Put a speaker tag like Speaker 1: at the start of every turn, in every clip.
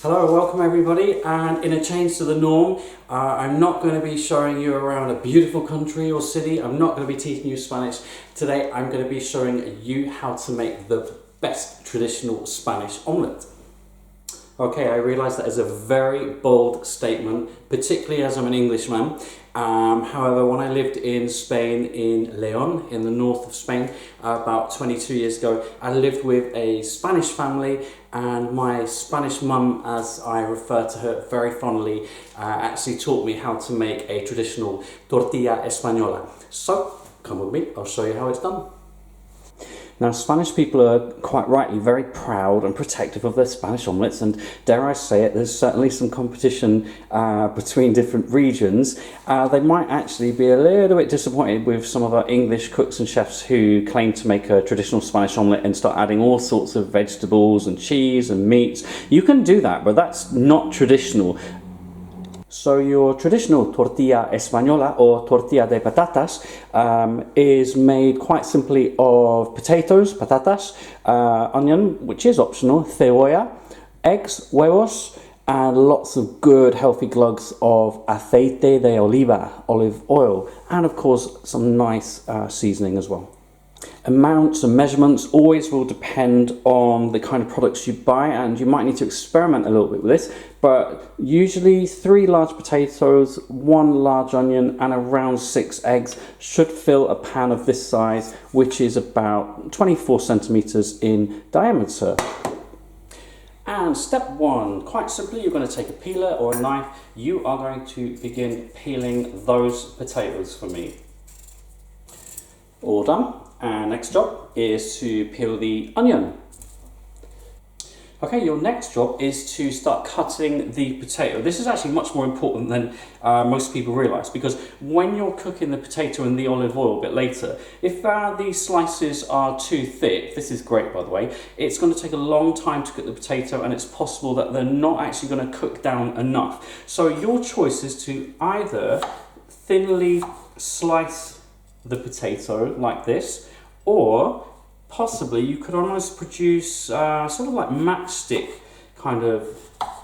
Speaker 1: Hello, welcome everybody, and in a change to the norm, I'm not going to be showing you around a beautiful country or city. I'm not going to be teaching you Spanish. Today I'm going to be showing you how to make the best traditional Spanish omelette. Okay, I realise that is a very bold statement, particularly as I'm an Englishman. However, when I lived in Spain, in León, in the north of Spain, about 22 years ago, I lived with a Spanish family, and my Spanish mum, as I refer to her very fondly, actually taught me how to make a traditional Tortilla Española. So, come with me, I'll show you how it's done. Now, Spanish people are quite rightly very proud and protective of their Spanish omelettes, and dare I say it, there's certainly some competition between different regions. They might actually be a little bit disappointed with some of our English cooks and chefs who claim to make a traditional Spanish omelette and start adding all sorts of vegetables and cheese and meats. You can do that, but that's not traditional. So your traditional Tortilla Española or Tortilla de Patatas is made quite simply of potatoes, patatas, onion, which is optional, cebolla, eggs, huevos, and lots of good healthy glugs of aceite de oliva, olive oil, and of course some nice seasoning as well. Amounts and measurements always will depend on the kind of products you buy, and you might need to experiment a little bit with this, but usually 3 large potatoes, 1 large onion and around 6 eggs should fill a pan of this size, which is about 24 centimeters in diameter. And step 1, quite simply, you're going to take a peeler or a knife. You are going to begin peeling those potatoes for me. All done. And next job is to peel the onion. Okay, your next job is to start cutting the potato. This is actually much more important than most people realise, because when you're cooking the potato in the olive oil a bit later, if these slices are too thick, this is great by the way, it's going to take a long time to cook the potato, and it's possible that they're not actually going to cook down enough. So your choice is to either thinly slice the potato like this, or possibly you could almost produce sort of like matchstick kind of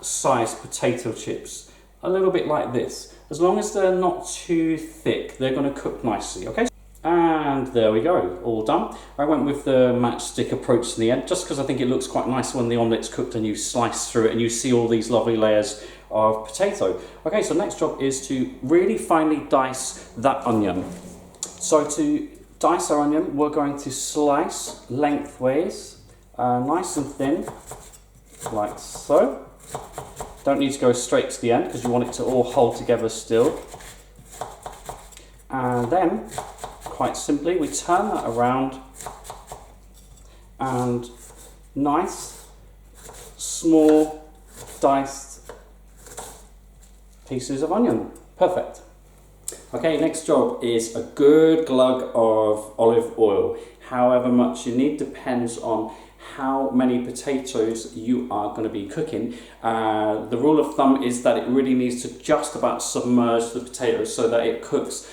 Speaker 1: sized potato chips, a little bit like this. As long as they're not too thick, they're going to cook nicely, okay? And there we go, all done. I went with the matchstick approach in the end, just because I think it looks quite nice when the omelette's cooked and you slice through it and you see all these lovely layers of potato. Okay, so next job is to really finely dice that onion. So to dice our onion, we're going to slice lengthways, nice and thin, like so. Don't need to go straight to the end because you want it to all hold together still. And then, quite simply, we turn that around and nice, small, diced pieces of onion. Perfect. Okay, next job is a good glug of olive oil. However much you need depends on how many potatoes you are going to be cooking. The rule of thumb is that it really needs to just about submerge the potatoes so that it cooks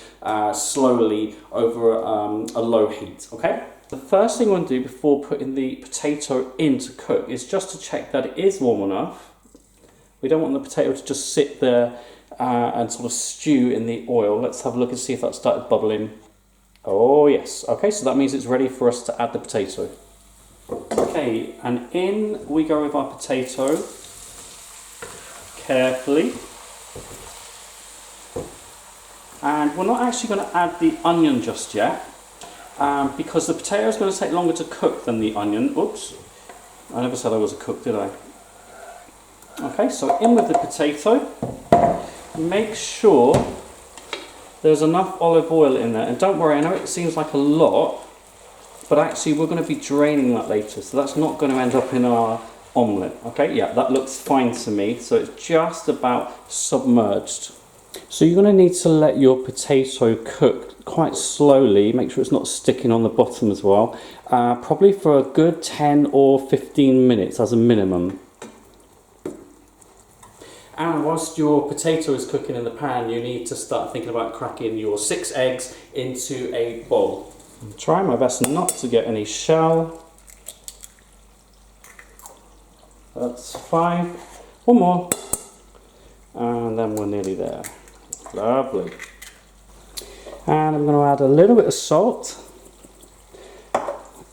Speaker 1: slowly over a low heat, okay? The first thing I want to do before putting the potato in to cook is just to check that it is warm enough. We don't want the potato to just sit there and sort of stew in the oil. Let's have a look and see if that started bubbling. Oh yes, okay, so that means it's ready for us to add the potato. Okay, and in we go with our potato, carefully. And we're not actually going to add the onion just yet, because the potato is going to take longer to cook than the onion. Oops, I never said I was a cook, did I? Okay, so in with the potato. Make sure there's enough olive oil in there, and don't worry, I know it seems like a lot, but actually we're going to be draining that later, so that's not going to end up in our omelette. Okay, yeah, that looks fine to me, so it's just about submerged. So you're going to need to let your potato cook quite slowly, make sure it's not sticking on the bottom as well, probably for a good 10 or 15 minutes as a minimum. And whilst your potato is cooking in the pan, you need to start thinking about cracking your 6 eggs into a bowl. I'm trying my best not to get any shell. That's fine. One more. And then we're nearly there. Lovely. And I'm going to add a little bit of salt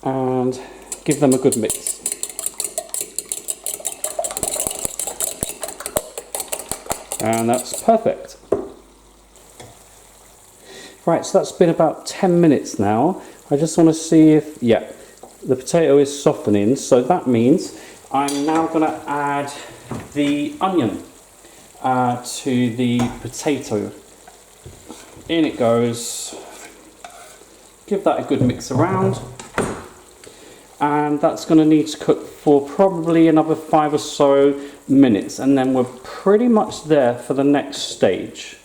Speaker 1: and give them a good mix. And that's perfect. Right, so that's been about 10 minutes now. I just want to see if, yeah, the potato is softening. So that means I'm now going to add the onion to the potato. In it goes. Give that a good mix around. And that's going to need to cook for probably another 5 or so minutes. And then we're pretty much there for the next stage.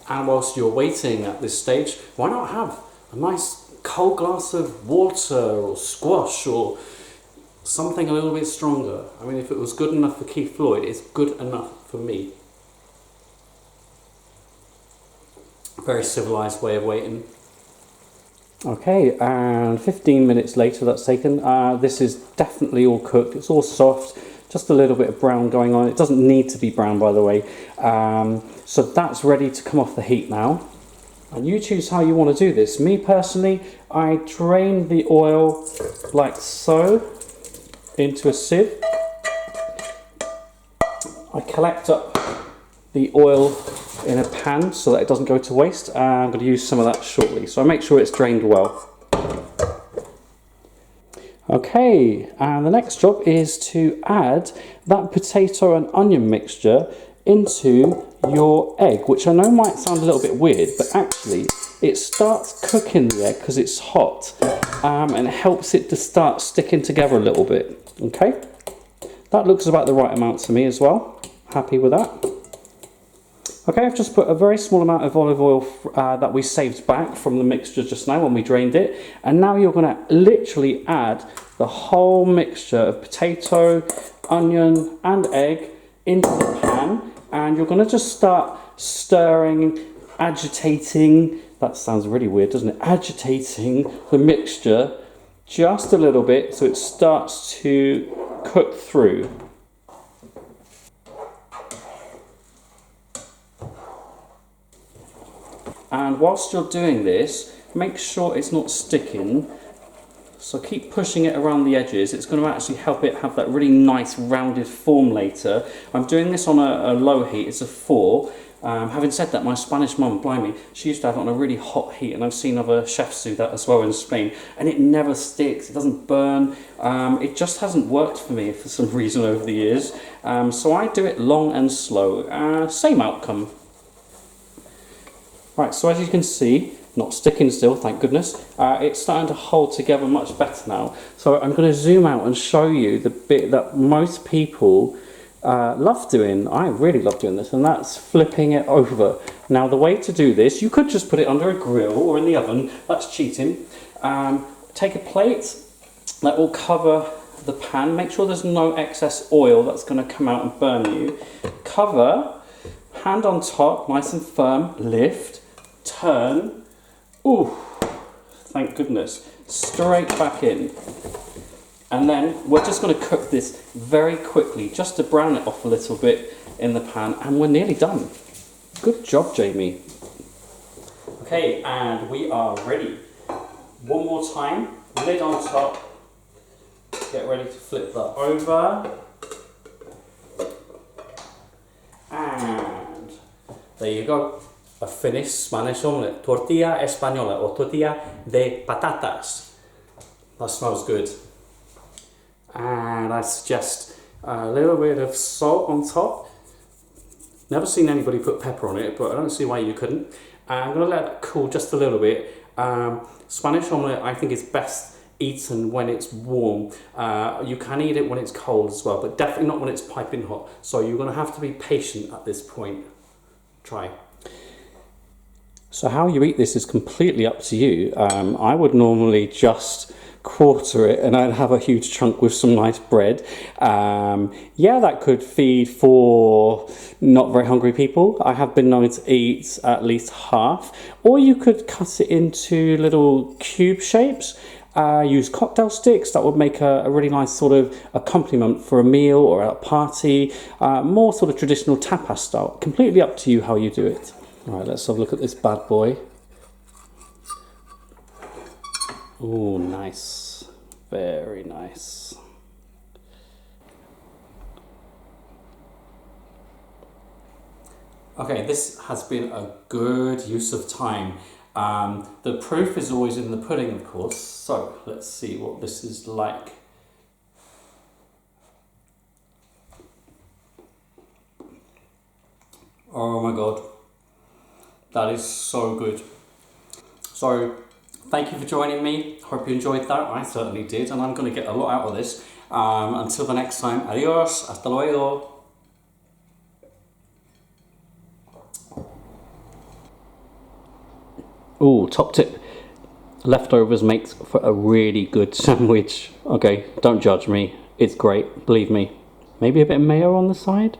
Speaker 1: And whilst you're waiting at this stage, why not have a nice cold glass of water or squash or something a little bit stronger? I mean, if it was good enough for Keith Floyd, it's good enough for me. Very civilized way of waiting. Okay, and 15 minutes later that's taken. This is definitely all cooked. It's all soft. Just a little bit of brown going on. It doesn't need to be brown, by the way. So that's ready to come off the heat now. And you choose how you want to do this. Me personally, I drain the oil like so into a sieve. I collect up the oil in a pan so that it doesn't go to waste. I'm going to use some of that shortly. So I make sure it's drained well. Okay, and the next job is to add that potato and onion mixture into your egg, which I know might sound a little bit weird, but actually it starts cooking the egg because it's hot, and it helps it to start sticking together a little bit. Okay, that looks about the right amount to me as well. Happy with that. Okay, I've just put a very small amount of olive oil that we saved back from the mixture just now when we drained it. And now you're going to literally add the whole mixture of potato, onion and egg into the pan. And you're going to just start stirring, agitating. That sounds really weird, doesn't it? Agitating the mixture just a little bit so it starts to cook through. And whilst you're doing this, make sure it's not sticking. So keep pushing it around the edges. It's going to actually help it have that really nice rounded form later. I'm doing this on a low heat. It's a 4. Having said that, my Spanish mum, blimey, she used to have it on a really hot heat, and I've seen other chefs do that as well in Spain, and it never sticks. It doesn't burn. It just hasn't worked for me for some reason over the years. So I do it long and slow. Same outcome. Right, so as you can see, not sticking still, thank goodness, it's starting to hold together much better now. So I'm going to zoom out and show you the bit that most people love doing. I really love doing this, and that's flipping it over. Now the way to do this, you could just put it under a grill or in the oven, that's cheating. Take a plate that will cover the pan, make sure there's no excess oil that's going to come out and burn you. Cover, hand on top, nice and firm, lift, turn, ooh, thank goodness, straight back in. And then we're just going to cook this very quickly, just to brown it off a little bit in the pan, and we're nearly done. Good job, Jamie. Okay, and we are ready. One more time, lid on top, get ready to flip that over. And there you go. A finished Spanish omelette, Tortilla Española or Tortilla de Patatas. That smells good. And I suggest a little bit of salt on top. Never seen anybody put pepper on it, but I don't see why you couldn't. I'm going to let it cool just a little bit. Spanish omelette, I think, is best eaten when it's warm. You can eat it when it's cold as well, but definitely not when it's piping hot. So you're going to have to be patient at this point. Try. So how you eat this is completely up to you. I would normally just quarter it and I'd have a huge chunk with some nice bread. Yeah, that could feed 4 not very hungry people. I have been known to eat at least half. Or you could cut it into little cube shapes use cocktail sticks. That would make a really nice sort of accompaniment for a meal or a party. More sort of traditional tapas style. Completely up to you how you do it. All right, let's have a look at this bad boy. Oh, nice. Very nice. Okay, this has been a good use of time. The proof is always in the pudding, of course. So let's see what this is like. Oh my God, that is so good. So thank you for joining me. Hope you enjoyed that. I certainly did, and I'm going to get a lot out of this. Until the next time, adios, hasta luego. Oh, top tip. Leftovers makes for a really good sandwich. Okay, don't judge me. It's great, believe me. Maybe a bit of mayo on the side?